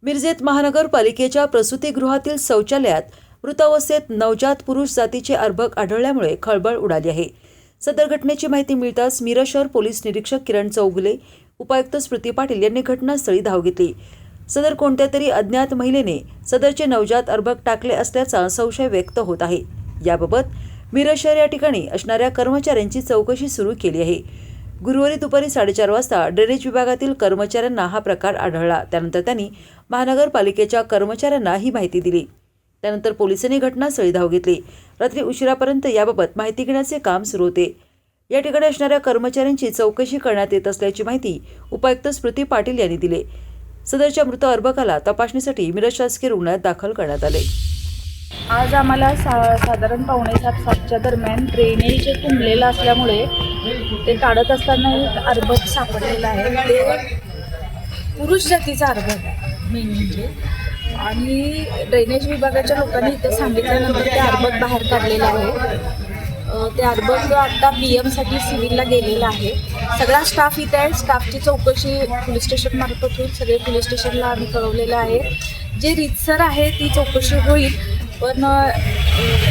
मिरजेत महानगरपालिकेच्या प्रसूतिगृहातील शौचालयात मृत अवस्थेत नवजात पुरुष जातीचे अर्भक आढळल्यामुळे खळबळ उडाली आहे। सदर घटनेची माहिती मिळताच मिरज शहर पोलीस निरीक्षक किरण चौगुले, उपायुक्त स्मृती पाटील यांनी घटनास्थळी धाव घेतली। सदर कोणत्या तरी अज्ञात महिलेने सदरचे नवजात अर्भक टाकले असल्याचा संशय व्यक्त होत आहे। याबाबत मिरज शहर या ठिकाणी असणाऱ्या कर्मचाऱ्यांची चौकशी सुरू केली आहे। गुरुवारी दुपारी 4:30 वाजता ड्रेनेज विभागातील कर्मचाऱ्यांना हा प्रकार आढळला। त्यानंतर त्यांनी महानगरपालिकेच्या कर्मचाऱ्यांना ही माहिती दिली। त्यानंतर पोलिसांनी घटनास्थळी धाव घेतली। रात्री उशिरापर्यंत याबाबत माहिती घेण्याचे काम सुरू होते। या ठिकाणी असणाऱ्या कर्मचाऱ्यांची चौकशी करण्यात येत असल्याची माहिती उपायुक्त स्मृती पाटील यांनी दिली। सदरच्या मृत अर्भकाला तपासणीसाठी मिरज शासकीय रुग्णालयात दाखल करण्यात आले। आज आम्हाला साधारण 6:45-7च्या दरम्यान ड्रेनेज तुंबलेलं असल्यामुळे ते काढत असताना एक अर्भक सापडलेला आहे। ते पुरुष जातीचा अर्भक आहे मेन म्हणजे, आणि ड्रेनेज विभागाच्या लोकांनी इथं सांगितल्यानंतर ते अर्भक बाहेर काढलेलं आहे। ते अर्भक आता BM साठी सिव्हिलला गेलेलं आहे। सगळा स्टाफ इथे आहे। स्टाफची चौकशी पोलीस स्टेशन मार्फत होईल। सगळे पोलीस स्टेशनला आम्ही कळवलेलं आहे। जे रीतसर आहे ती चौकशी होईल, पण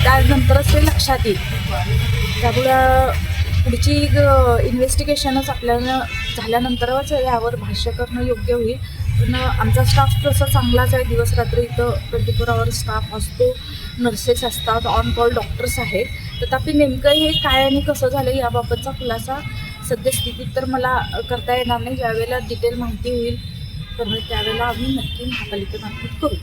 त्यानंतरच ते लक्षात येईल। त्यामुळं पुढची इन्व्हेस्टिगेशनच आपल्याला झाल्यानंतरच यावर भाष्य करणं योग्य होईल। पण आमचा स्टाफ तसा चांगलाच आहे। दिवस रात्री इथं 24 आवर्स स्टाफ असतो, नर्सेस असतात, ऑन कॉल डॉक्टर्स आहेत। तथापि नेमकं हे काय आणि कसं झालं याबाबतचा खुलासा सद्यस्थितीत तर मला करता येणार नाही। ज्यावेळेला डिटेल माहिती होईल तर त्यावेळेला आम्ही नक्की महापालिकेमार्फत करू।